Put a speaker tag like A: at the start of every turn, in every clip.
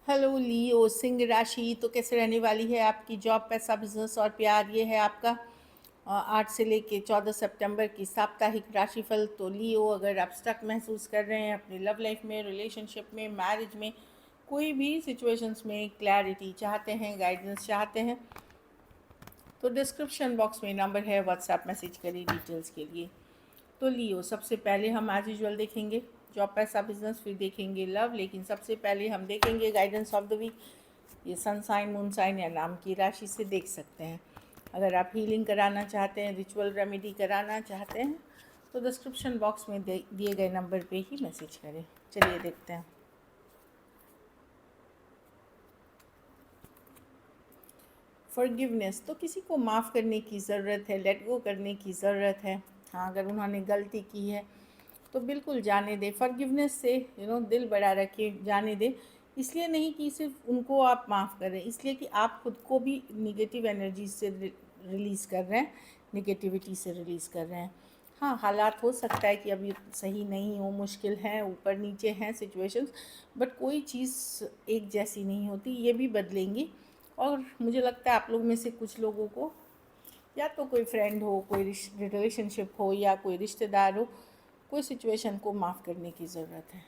A: Hello लियो सिंह राशि। तो कैसे रहने वाली है आपकी जॉब, पैसा, बिजनेस और प्यार। ये है आपका 8 से लेके 14 सितंबर की साप्ताहिक राशिफल। तो लियो, अगर आप स्टक महसूस कर रहे हैं अपनी लव लाइफ में, रिलेशनशिप में, मैरिज में, कोई भी सिचुएशंस में क्लैरिटी चाहते हैं, गाइडेंस चाहते हैं, तो डिस्क्रिप्शन बॉक्स में नंबर है, व्हाट्सएप मैसेज करिए डिटेल्स के लिए। तो लियो, सबसे पहले हम एज यूजुअल देखेंगे जॉब, पैसा, बिजनेस, फिर देखेंगे लव, लेकिन सबसे पहले हम देखेंगे गाइडेंस ऑफ द वीक। ये सन साइन, मून साइन या नाम की राशि से देख सकते हैं। अगर आप हीलिंग कराना चाहते हैं, रिचुअल रेमेडी कराना चाहते हैं, तो डिस्क्रिप्शन बॉक्स में दिए गए नंबर पे ही मैसेज करें। चलिए देखते हैं। फॉरगिवनेस, तो किसी को माफ़ करने की ज़रूरत है, लेट गो करने की ज़रूरत है। हाँ, अगर उन्होंने गलती की है तो बिल्कुल जाने दें। फॉरगिवनेस से दिल बड़ा रखिए, जाने दें। इसलिए नहीं कि सिर्फ उनको आप माफ़ करें, इसलिए कि आप खुद को भी निगेटिव एनर्जी से रिलीज़ कर रहे हैं, निगेटिविटी से रिलीज़ कर रहे हैं। हाँ, हालात हो सकता है कि अभी सही नहीं हो, मुश्किल हैं, ऊपर नीचे हैं सिचुएशंस, बट कोई चीज़ एक जैसी नहीं होती, ये भी बदलेंगी। और मुझे लगता है आप लोग में से कुछ लोगों को या तो कोई फ्रेंड हो, कोई रिलेशनशिप हो, या कोई रिश्तेदार हो, कोई सिचुएशन को माफ़ करने की ज़रूरत है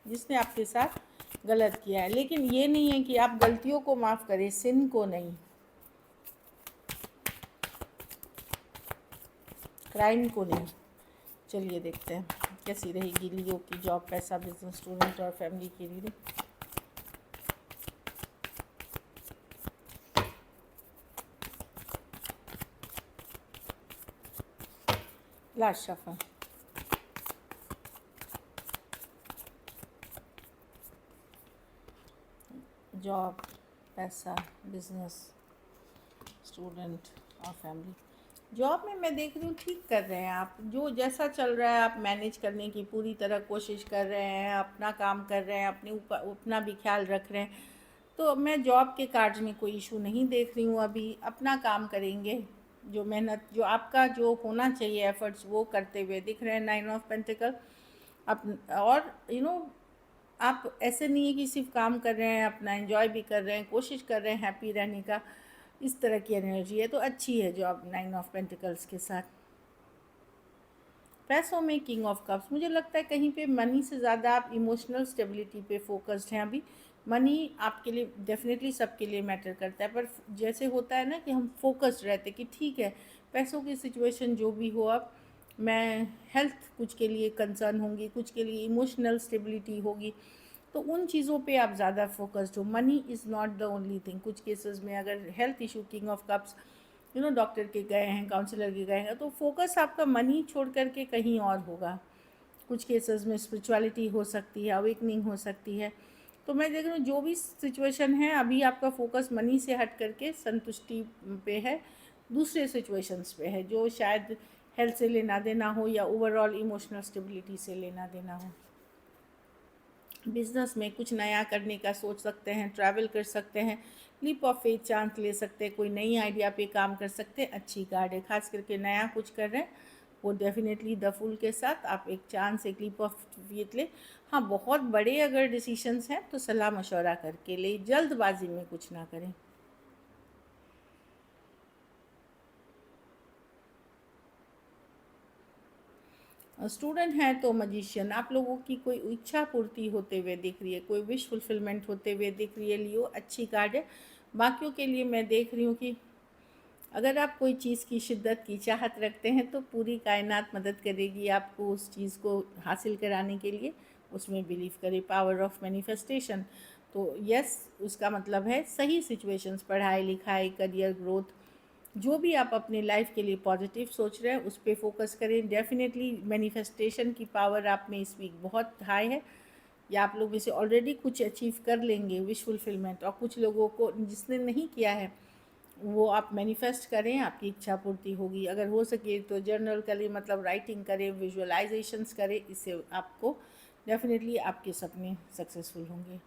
A: जिसने आपके साथ गलत किया है। लेकिन ये नहीं है कि आप गलतियों को माफ़ करें, सिन को नहीं, क्राइम को नहीं। चलिए देखते हैं कैसी रहेगी लियो की जॉब, पैसा, बिजनेस, स्टूडेंट और फैमिली की रीडिंग। Last shuffle. जॉब, पैसा, बिजनेस, स्टूडेंट और फैमिली। जॉब में मैं देख रही हूँ ठीक कर रहे हैं आप, जो जैसा चल रहा है आप मैनेज करने की पूरी तरह कोशिश कर रहे हैं, अपना काम कर रहे हैं, अपने ऊपर अपना भी ख्याल रख रहे हैं। तो मैं जॉब के कार्य में कोई इशू नहीं देख रही हूँ। अभी अपना काम करेंगे, जो मेहनत, जो आपका जो होना चाहिए एफर्ट्स, वो करते हुए दिख रहे हैं। 9 ऑफ पेंटिकल। अप और आप ऐसे नहीं है कि सिर्फ काम कर रहे हैं, अपना एंजॉय भी कर रहे हैं, कोशिश कर रहे हैं हैप्पी रहने का। इस तरह की एनर्जी है, तो अच्छी है जॉब 9 ऑफ पेंटिकल्स के साथ। पैसों में किंग ऑफ कप्स। मुझे लगता है कहीं पे मनी से ज़्यादा आप इमोशनल स्टेबिलिटी पे फोकस्ड हैं अभी। मनी आपके लिए डेफिनेटली सबके लिए मैटर करता है, पर जैसे होता है ना कि हम फोकस्ड रहते कि ठीक है, पैसों की सिचुएशन जो भी हो, अब मैं हेल्थ कुछ के लिए कंसर्न होंगी, कुछ के लिए इमोशनल स्टेबिलिटी होगी, तो उन चीज़ों पे आप ज़्यादा फोकस्ड हो। Money is not the only thing. कुछ केसेस में अगर health issue, king of cups, doctor के गए हैं, काउंसलर के गए हैं, तो फोकस आपका मनी छोड़ करके कहीं और होगा। कुछ केसेस में स्पिरिचुअलिटी हो सकती है, अवेकनिंग हो सकती है। तो मैं देख रही हूँ जो भी सिचुएशन है, अभी आपका फोकस मनी से हट करके संतुष्टि पे है, दूसरे सिचुएशंस पे है, जो शायद हेल्थ से लेना देना हो या ओवरऑल इमोशनल स्टेबिलिटी से लेना देना हो। बिजनेस में कुछ नया करने का सोच सकते हैं, ट्रैवल कर सकते हैं, लीप ऑफ फेथ चांस ले सकते हैं, कोई नई आइडिया पे काम कर सकते हैं। अच्छी कार्ड है, खास करके नया कुछ कर रहे हैं वो डेफिनेटली द फूल के साथ आप एक चांस, एक लीप ऑफ फेथ ले। हाँ, बहुत बड़े अगर डिसीशंस हैं तो सलाह मशवरा करके ले, जल्दबाजी में कुछ ना करें। स्टूडेंट हैं तो मजिशियन, आप लोगों की कोई इच्छा पूर्ति होते हुए दिख रही है, कोई विश फुलफिलमेंट होते हुए दिख रही है लियो, अच्छी कार्ड है। बाकियों के लिए मैं देख रही हूँ कि अगर आप कोई चीज़ की शिद्दत की चाहत रखते हैं तो पूरी कायनात मदद करेगी आपको उस चीज़ को हासिल कराने के लिए। उसमें बिलीव करें, पावर ऑफ मैनिफेस्टेशन। तो यस, उसका मतलब है सही सिचुएशंस, पढ़ाई लिखाई, करियर ग्रोथ, जो भी आप अपने लाइफ के लिए पॉजिटिव सोच रहे हैं उस पर फोकस करें। डेफिनेटली मैनिफेस्टेशन की पावर आप में इस वीक बहुत हाई है, या आप लोग इसे ऑलरेडी कुछ अचीव कर लेंगे, विश फुलफिलमेंट। और कुछ लोगों को जिसने नहीं किया है वो आप मैनिफेस्ट करें, आपकी इच्छा पूर्ति होगी। अगर हो सके तो जर्नल करें, मतलब राइटिंग करें, विजुअलाइजेशंस करें, इससे आपको डेफिनेटली आपके सपने सक्सेसफुल होंगे।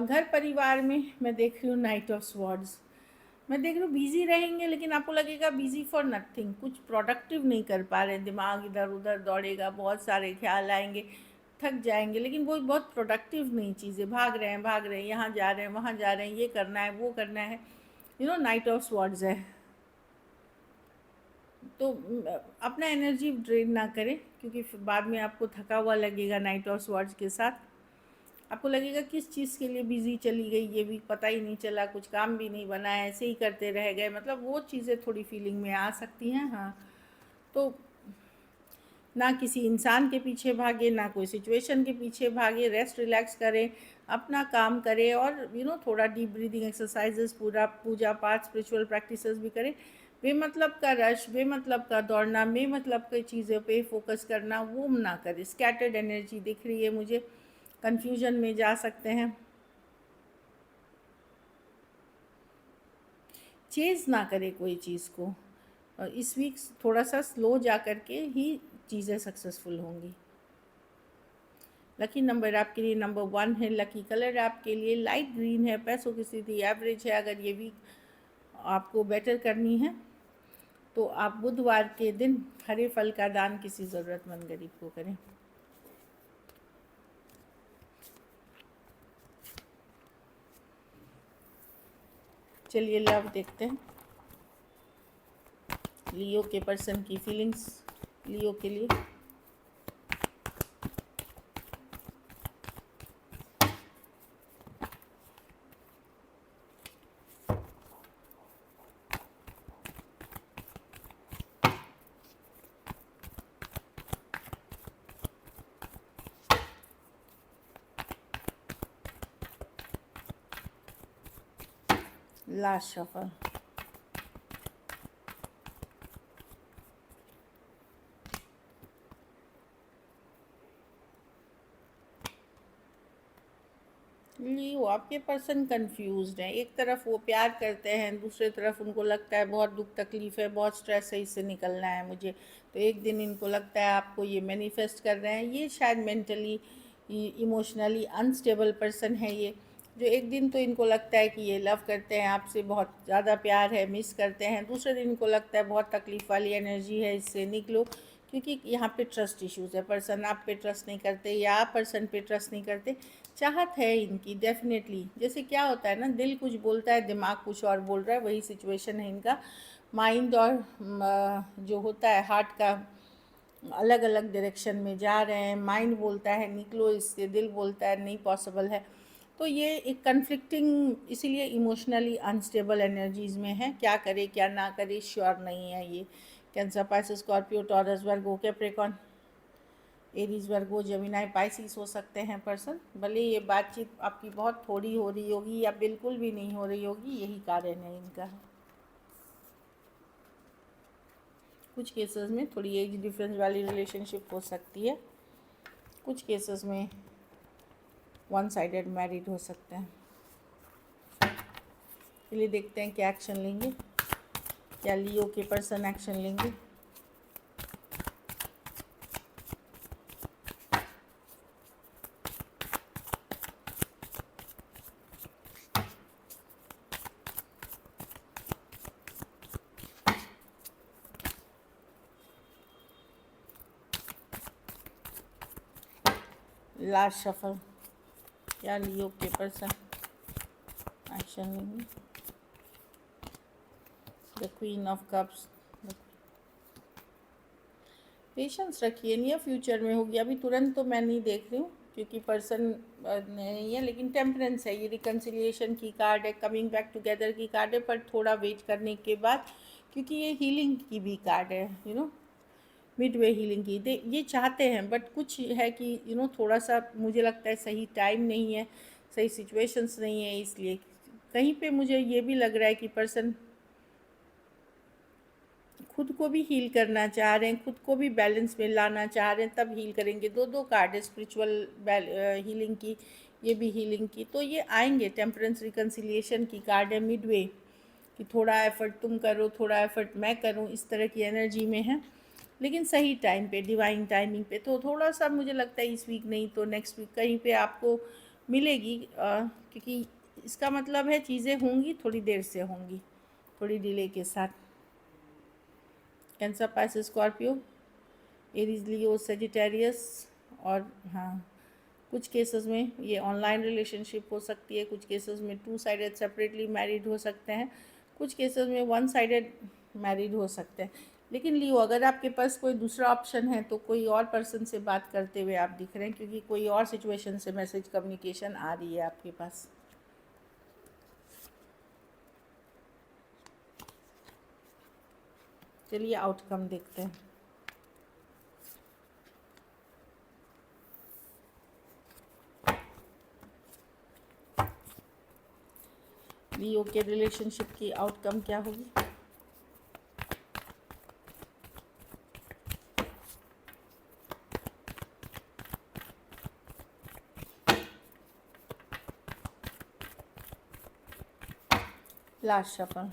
A: घर परिवार में मैं देख रही हूँ नाइट ऑफ स्वॉर्ड्स। मैं देख रही हूँ बिजी रहेंगे, लेकिन आपको लगेगा बिजी फॉर नथिंग, कुछ प्रोडक्टिव नहीं कर पा रहे हैं, दिमाग इधर उधर दौड़ेगा, बहुत सारे ख्याल आएंगे, थक जाएंगे, लेकिन वो बहुत प्रोडक्टिव नहीं चीज़ें, भाग रहे हैं, यहाँ जा रहे हैं, वहाँ जा रहे हैं, ये करना है, वो करना है, नाइट ऑफ स्वॉर्ड्स है। तो अपना एनर्जी ड्रेन ना करें, क्योंकि फिर बाद में आपको थका हुआ लगेगा। नाइट ऑफ स्वॉर्ड्स के साथ आपको लगेगा किस चीज़ के लिए बिजी चली गई ये वीक, पता ही नहीं चला, कुछ काम भी नहीं बना, ऐसे ही करते रह गए, मतलब वो चीज़ें थोड़ी फीलिंग में आ सकती हैं। हाँ, तो ना किसी इंसान के पीछे भागे, ना कोई सिचुएशन के पीछे भागे, रेस्ट रिलैक्स करें, अपना काम करें, और थोड़ा डीप ब्रीदिंग एक्सरसाइजेस, पूरा पूजा पाठ, स्पिरिचुअल प्रैक्टिसेस भी करें। बेमतलब का रश, बेमतलब का दौड़ना, बेमतलब की चीज़ों पे फोकस करना, वो ना करें। स्कैटर्ड एनर्जी दिख रही है मुझे, कन्फ्यूजन में जा सकते हैं। चेज़ ना करें कोई चीज़ को, और इस वीक थोड़ा सा स्लो जा कर के ही चीज़ें सक्सेसफुल होंगी। लकी नंबर आपके लिए नंबर 1 है। लकी कलर आपके लिए लाइट ग्रीन है। पैसों की स्थिति एवरेज है। अगर ये वीक आपको बेटर करनी है तो आप बुधवार के दिन हरे फल का दान किसी ज़रूरतमंद गरीब को करें। चलिए लव देखते हैं, लियो के पर्सन की फीलिंग्स लियो के लिए। Last shuffle. लियो, आपके पर्सन कंफ्यूज्ड हैं। एक तरफ वो प्यार करते हैं, दूसरी तरफ उनको लगता है बहुत दुख तकलीफ़ है, बहुत स्ट्रेस है, इससे निकलना है मुझे। तो एक दिन इनको लगता है आपको ये मैनिफेस्ट कर रहे हैं। ये शायद मेंटली इमोशनली अनस्टेबल पर्सन है ये, जो एक दिन तो इनको लगता है कि ये लव करते हैं आपसे, बहुत ज़्यादा प्यार है, मिस करते हैं। दूसरे दिन इनको लगता है बहुत तकलीफ़ वाली एनर्जी है, इससे निकलो, क्योंकि यहाँ पे ट्रस्ट इश्यूज़ है। पर्सन आप पे ट्रस्ट नहीं करते या आप पर्सन पे ट्रस्ट नहीं करते। चाहत है इनकी डेफिनेटली। जैसे क्या होता है ना, दिल कुछ बोलता है, दिमाग कुछ और बोल रहा है, वही सिचुएशन है इनका। माइंड और जो होता है हार्ट का अलग अलग डायरेक्शन में जा रहे हैं। माइंड बोलता है निकलो इससे, दिल बोलता है नहीं पॉसिबल है। तो ये एक कन्फ्लिक्टिंग, इसीलिए इमोशनली अनस्टेबल एनर्जीज़ में है। क्या करे क्या ना करे श्योर नहीं है ये। कैंसर, पाइसेस, स्कॉर्पियो, टॉरस, वर्गो, कैप्रिकॉर्न, एरीज, वर्गो, जेमिनी, पाइसिस हो सकते हैं पर्सन। भले ये बातचीत आपकी बहुत थोड़ी हो रही होगी या बिल्कुल भी नहीं हो रही होगी, यही कारण है इनका। कुछ केसेस में थोड़ी एज डिफरेंस वाली रिलेशनशिप हो सकती है, कुछ केसेस में वन साइडेड मैरिड हो सकते हैं। चलिए देखते हैं क्या एक्शन लेंगे, क्या लियो के पर्सन एक्शन लेंगे। लास्ट शफल, क्या लियो के पर्सन एक्शन लेंगे। The queen of cups. Patience रखिए, नियर फ्यूचर में होगी, अभी तुरंत तो मैं नहीं देख रही हूँ क्योंकि पर्सन नहीं है, लेकिन टेम्परेंस है, ये रिकन्सिलिएशन की कार्ड है, कमिंग बैक टुगेदर की कार्ड है, पर थोड़ा वेट करने के बाद, क्योंकि ये हीलिंग की भी कार्ड है, मिडवे हीलिंग की। ये चाहते हैं, बट कुछ है कि थोड़ा सा मुझे लगता है सही टाइम नहीं है, सही सिचुएशंस नहीं है, इसलिए कहीं पे मुझे ये भी लग रहा है कि पर्सन खुद को भी हील करना चाह रहे हैं, खुद को भी बैलेंस में लाना चाह रहे हैं, तब हील करेंगे। दो कार्ड है स्पिरिचुअल हीलिंग की, ये भी हीलिंग की, तो ये आएंगे। टेम्परेंस रिकन्सिलिएशन की कार्ड है, मिडवे, कि थोड़ा एफर्ट तुम करो, थोड़ा एफर्ट मैं करूं, इस तरह की एनर्जी में है, लेकिन सही टाइम पे, डिवाइन टाइमिंग पे। तो थोड़ा सा मुझे लगता है इस वीक नहीं तो नेक्स्ट वीक कहीं पे आपको मिलेगी, क्योंकि इसका मतलब है चीज़ें होंगी, थोड़ी देर से होंगी, थोड़ी डिले के साथ। कैंसर, पाइसेस, स्कॉर्पियो, एरीज, लियो, सेजिटेरियस, और हाँ कुछ केसेस में ये ऑनलाइन रिलेशनशिप हो सकती है, कुछ केसेस में 2 साइडेड सेपरेटली मैरिड हो सकते हैं, कुछ केसेस में 1 साइडेड मैरिड हो सकते हैं। लेकिन लियो, अगर आपके पास कोई दूसरा ऑप्शन है तो कोई और पर्सन से बात करते हुए आप दिख रहे हैं, क्योंकि कोई और सिचुएशन से मैसेज कम्युनिकेशन आ रही है आपके पास। चलिए आउटकम देखते हैं। लियो के रिलेशनशिप की आउटकम क्या होगी? Last shuffle.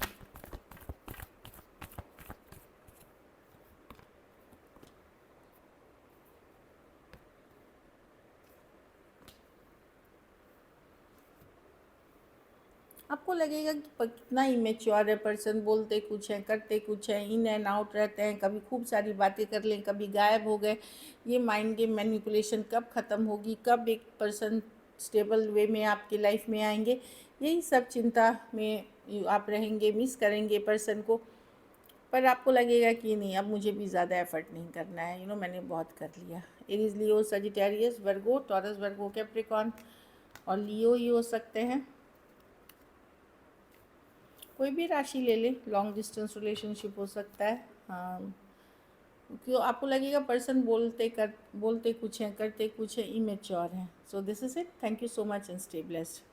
A: आपको लगेगा कि कितना इमेच्योर है पर्सन, बोलते कुछ है करते कुछ है, इन एंड आउट रहते हैं, कभी खूब सारी बातें कर लें, कभी गायब हो गए। ये माइंड गेम मैनिपुलेशन कब ख़त्म होगी, कब एक पर्सन स्टेबल वे में आपकी लाइफ में आएंगे, यही सब चिंता में आप रहेंगे, मिस करेंगे पर्सन को। पर आपको लगेगा कि नहीं, अब मुझे भी ज़्यादा एफर्ट नहीं करना है, मैंने बहुत कर लिया। एरीज, लियो, सजिटेरियस, वर्गो, टॉरस, वर्गो, कैप्रिकॉन और लियो ही हो सकते हैं। कोई भी राशि ले लें, लॉन्ग डिस्टेंस रिलेशनशिप हो सकता है। हाँ, क्यों आपको लगेगा पर्सन बोलते कुछ हैं करते कुछ हैं, इमेच्योर हैं। So this is it. Thank you so much and stay blessed.